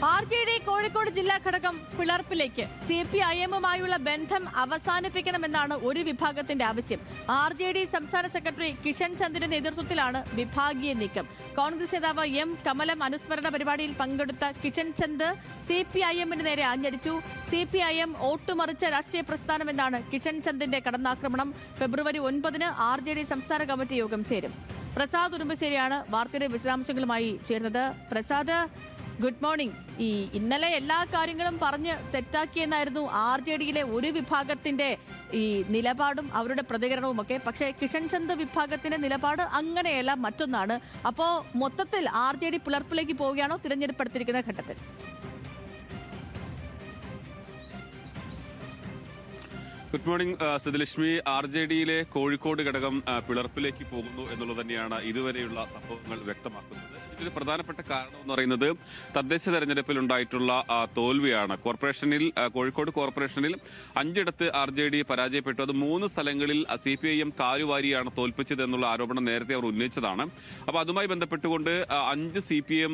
RJD Kozhikode ജില്ലാ ഘടകം പിളർപ്പിലേക്ക്. CPIM-യുമായുള്ള ബന്ധം അവസാനിപ്പിക്കണമെന്നാണ് ഒരു വിഭാഗത്തിന്റെ ആവശ്യം. RJD സംസ്ഥാന സെക്രട്ടറി കിഷൻ ചന്ദിന്റെ നേതൃത്വത്തിലാണ് വിഭാഗീയ നീക്കം. കോൺഗ്രസ് നേതാവ് M. കമലം അനുസ്മരണ പരിപാടിയിൽ പങ്കെടുത്ത കിഷൻ ചന്ദ് CPIM-ന് നേരെ ആഞ്ഞടിച്ചു. CPIM ഓട്ടുമറിച്ച രാഷ്ട്രീയ പ്രസ്ഥാനമെന്നാണ് കിഷൻ ചന്ദിന്റെ കടന്നാക്രമണം. ഫെബ്രുവരി 9-ന് RJD സംസ്ഥാന കമ്മിറ്റി യോഗം ചേരും. പ്രസാദ് ഉടുമ്പശ്ശേരിയാണ് വാർത്തയുടെ വിശദാംശങ്ങളുമായി ചേർന്നത്. Prasad, good morning. ഇന്നലെ എല്ലാ കാര്യങ്ങളും പറഞ്ഞ് സെറ്റാക്കിയെന്നായിരുന്നു RJDയിലെ ഒരു വിഭാഗത്തിന്റെ നിലപാടും അവരുടെ പ്രതികരണവും ഒക്കെ. പക്ഷേ കിഷൻ ചന്ദ് വിഭാഗത്തിന്റെ നിലപാട് അങ്ങനെയല്ല, മറ്റൊന്നാണ്. അപ്പോ മൊത്തത്തിൽ RJD പിളർപ്പിലേക്ക് പോവുകയാണോ തിരഞ്ഞെടുപ്പ് എടുത്തിരിക്കുന്ന ഘട്ടത്തിൽ? Good morning Siddhalakshmi. RJDയിലെ കോഴിക്കോട് ഘടകം പിളർപ്പിലേക്ക് പോകുന്നു എന്നുള്ളത് തന്നെയാണ് ഇതുവരെയുള്ള സംഭവങ്ങൾ വ്യക്തമാക്കുന്നത്. ഇതിൽ പ്രധാനപ്പെട്ട കാരണം എന്ന് പറയുന്നത് തദ്ദേശ തെരഞ്ഞെടുപ്പിൽ ഉണ്ടായിട്ടുള്ള തോൽവിയാണ്. കോഴിക്കോട് കോർപ്പറേഷനിൽ 5 ഇടത്ത് RJD പരാജയപ്പെട്ടു. അത് 3 സ്ഥലങ്ങളിൽ CPIM കാലുവാരിയാണ് തോൽപ്പിച്ചത് എന്നുള്ള ആരോപണം നേരത്തെ അവർ ഉന്നയിച്ചതാണ്. അപ്പോൾ അതുമായി ബന്ധപ്പെട്ടുകൊണ്ട് 5 CPIM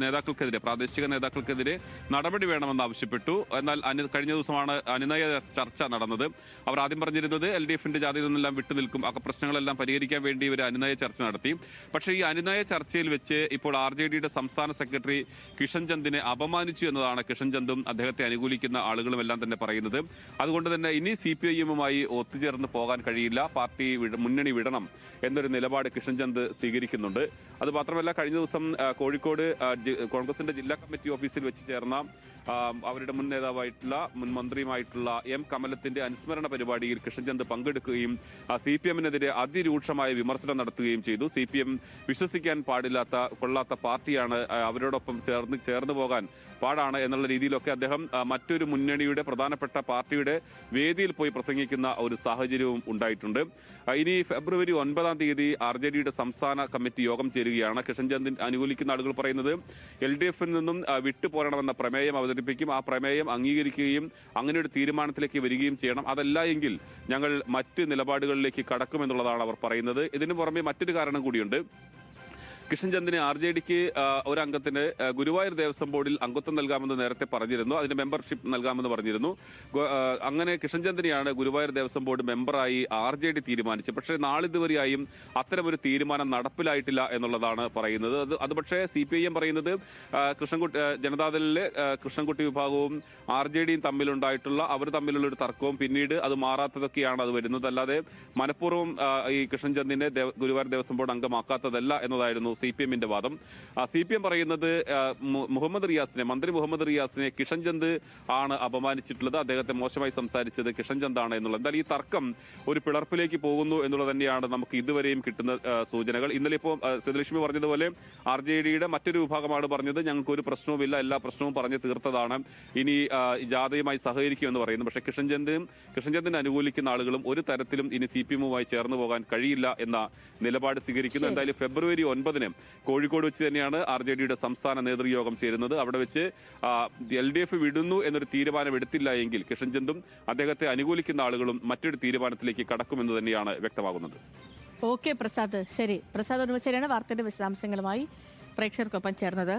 നേതാക്കൾക്കെതിരെ, പ്രാദേശിക നേതാക്കൾക്കെതിരെ നടപടി വേണമെന്ന് ആവശ്യപ്പെട്ടു. എന്നാൽ കഴിഞ്ഞ ദിവസമാണ് അനുനയ ചർച്ച നടന്നത്. അവർ ആദ്യം പറഞ്ഞിരുന്നത് LDFന്റെ ജാതിയിൽ നിന്നെല്ലാം വിട്ടുനിൽക്കും, ആ പ്രശ്നങ്ങളെല്ലാം പരിഹരിക്കാൻ വേണ്ടി ഇവർ അനുനയ ചർച്ച നടത്തി. പക്ഷേ ഈ അനുനയ ചർച്ചയിൽ വെച്ച് ഇപ്പോൾ RJDയുടെ സംസ്ഥാന സെക്രട്ടറി കിഷൻ ചന്ദിനെ അപമാനിച്ചു എന്നതാണ് കിഷൻ ചന്ദും അദ്ദേഹത്തെ അനുകൂലിക്കുന്ന ആളുകളും എല്ലാം തന്നെ പറയുന്നത്. അതുകൊണ്ട് തന്നെ ഇനി CPIM-യുമായി ഒത്തുചേർന്ന് പോകാൻ കഴിയില്ല, പാർട്ടി മുന്നണി വിടണം എന്നൊരു നിലപാട് കിഷൻ ചന്ദ് സ്വീകരിക്കുന്നുണ്ട്. അത് മാത്രമല്ല, കഴിഞ്ഞ ദിവസം കോഴിക്കോട് കോൺഗ്രസിന്റെ ജില്ലാ കമ്മിറ്റി ഓഫീസിൽ വെച്ച് ചേർന്ന അവരുടെ മുൻ നേതാവായിട്ടുള്ള മുൻ മന്ത്രിയുമായിട്ടുള്ള M. കമലത്തിന്റെ അനുസ്മരണ പരിപാടിയിൽ കിഷൻ ചന്ദ് പങ്കെടുക്കുകയും CPM-നെതിരെ അതിരൂക്ഷമായ വിമർശനം നടത്തുകയും ചെയ്തു. CPM വിശ്വസിക്കാൻ കൊള്ളാത്ത പാർട്ടിയാണ്, അവരോടൊപ്പം ചേർന്ന് പോകാൻ പാടാണ് എന്നുള്ള രീതിയിലൊക്കെ അദ്ദേഹം മറ്റൊരു മുന്നണിയുടെ പ്രധാനപ്പെട്ട പാർട്ടിയുടെ വേദിയിൽ പോയി പ്രസംഗിക്കുന്ന ഒരു സാഹചര്യവും ഉണ്ടായിട്ടുണ്ട്. ഇനി ഫെബ്രുവരി 9-ാം തീയതി RJDയുടെ സംസ്ഥാന കമ്മിറ്റി യോഗം ചേരുകയാണ്. കിഷൻ ചന്ദിൻ അനുകൂലിക്കുന്ന ആളുകൾ പറയുന്നത് LDF-ൽ നിന്നും വിട്ടുപോരണമെന്ന പ്രമേയം അവതരിപ്പിക്കും. ആ പ്രമേയം അംഗീകരിക്കുകയും അങ്ങനെ ഒരു തീരുമാനത്തിലേക്ക് വരികയും ചെയ്യണം. അതല്ല എങ്കിൽ ഞങ്ങൾ മറ്റ് നിലപാടുകളിലേക്ക് കടക്കുമെന്നുള്ളതാണ് അവർ പറയുന്നത്. ഇതിനു പുറമെ മറ്റൊരു കാരണം കൂടിയുണ്ട്. കിഷൻ ചന്ദിന് RJDക്ക് ഒരു അംഗത്തിന് ഗുരുവായൂർ ദേവസ്വം ബോർഡിൽ അംഗത്വം നൽകാമെന്ന് നേരത്തെ പറഞ്ഞിരുന്നു. അതിന് മെമ്പർഷിപ്പ് നൽകാമെന്ന് പറഞ്ഞിരുന്നു. അങ്ങനെ കിഷൻ ചന്ദിനെയാണ് ഗുരുവായൂർ ദേവസ്വം ബോർഡ് മെമ്പറായി RJD തീരുമാനിച്ചത്. പക്ഷേ നാളിതുവരെയായും അത്തരമൊരു തീരുമാനം നടപ്പിലായിട്ടില്ല എന്നുള്ളതാണ് പറയുന്നത്. അത് പക്ഷേ CPIM പറയുന്നത് ജനതാദളിലെ കൃഷ്ണൻകുട്ടി വിഭാഗവും RJDയും അവർ തമ്മിലുള്ള ഒരു തർക്കവും പിന്നീട് അത് മാറാത്തതൊക്കെയാണ് അത് വരുന്നത്. അല്ലാതെ മനഃപൂർവ്വം ഈ കിഷൻ ചന്ദിനെ ഗുരുവായൂർ ദേവസ്വം ബോർഡ് അംഗമാക്കാത്തതല്ല എന്നതായിരുന്നു CPM-ന്റെ വാദം. CPM പറയുന്നത് മന്ത്രി മുഹമ്മദ് റിയാസിനെ കിഷൻ ചന്ദ് ആണ് അപമാനിച്ചിട്ടുള്ളത്, അദ്ദേഹത്തെ മോശമായി സംസാരിച്ചത് കിഷൻ ചന്ദ് ആണ് എന്നുള്ളത്. എന്തായാലും ഈ തർക്കം ഒരു പിളർപ്പിലേക്ക് പോകുന്നു എന്നുള്ളത് തന്നെയാണ് നമുക്ക് ഇതുവരെയും കിട്ടുന്ന സൂചനകൾ. ഇന്നലെ ഇപ്പോൾ സിദ്ധലക്ഷ്മി പറഞ്ഞതുപോലെ RJDയുടെ മറ്റൊരു വിഭാഗമാണ് പറഞ്ഞത് ഞങ്ങൾക്ക് ഒരു പ്രശ്നവുമില്ല, എല്ലാ പ്രശ്നവും പറഞ്ഞു തീർത്തതാണ്, ഇനി ജാഥയുമായി സഹകരിക്കുമെന്ന് പറയുന്നു. പക്ഷേ കിഷൻ ചന്ദിനെ അനുകൂലിക്കുന്ന ആളുകളും ഒരു തരത്തിലും ഇനി CPM-യുമായി ചേർന്ന് പോകാൻ കഴിയില്ല എന്ന നിലപാട് സ്വീകരിക്കുന്നു. എന്തായാലും ഫെബ്രുവരി 9-ന് കോഴിക്കോട് വെച്ച് തന്നെയാണ് RJDയുടെ സംസ്ഥാന നേതൃയോഗം ചേരുന്നത്. അവിടെ വെച്ച് LDF വിടുന്നു എന്നൊരു തീരുമാനം എടുത്തില്ല എങ്കിൽ കിഷൻ ചന്ദും അദ്ദേഹത്തെ അനുകൂലിക്കുന്ന ആളുകളും മറ്റൊരു തീരുമാനത്തിലേക്ക് കടക്കുമെന്ന് തന്നെയാണ് വ്യക്തമാകുന്നത്. ഓക്കെ പ്രസാദ്, ശരി. പ്രസാദ് ഉടുമ്പശ്ശേരിയാണ് വാർത്തയുടെ വിശദാംശങ്ങളുമായി പ്രേക്ഷകർക്കൊപ്പം ചേർന്നത്.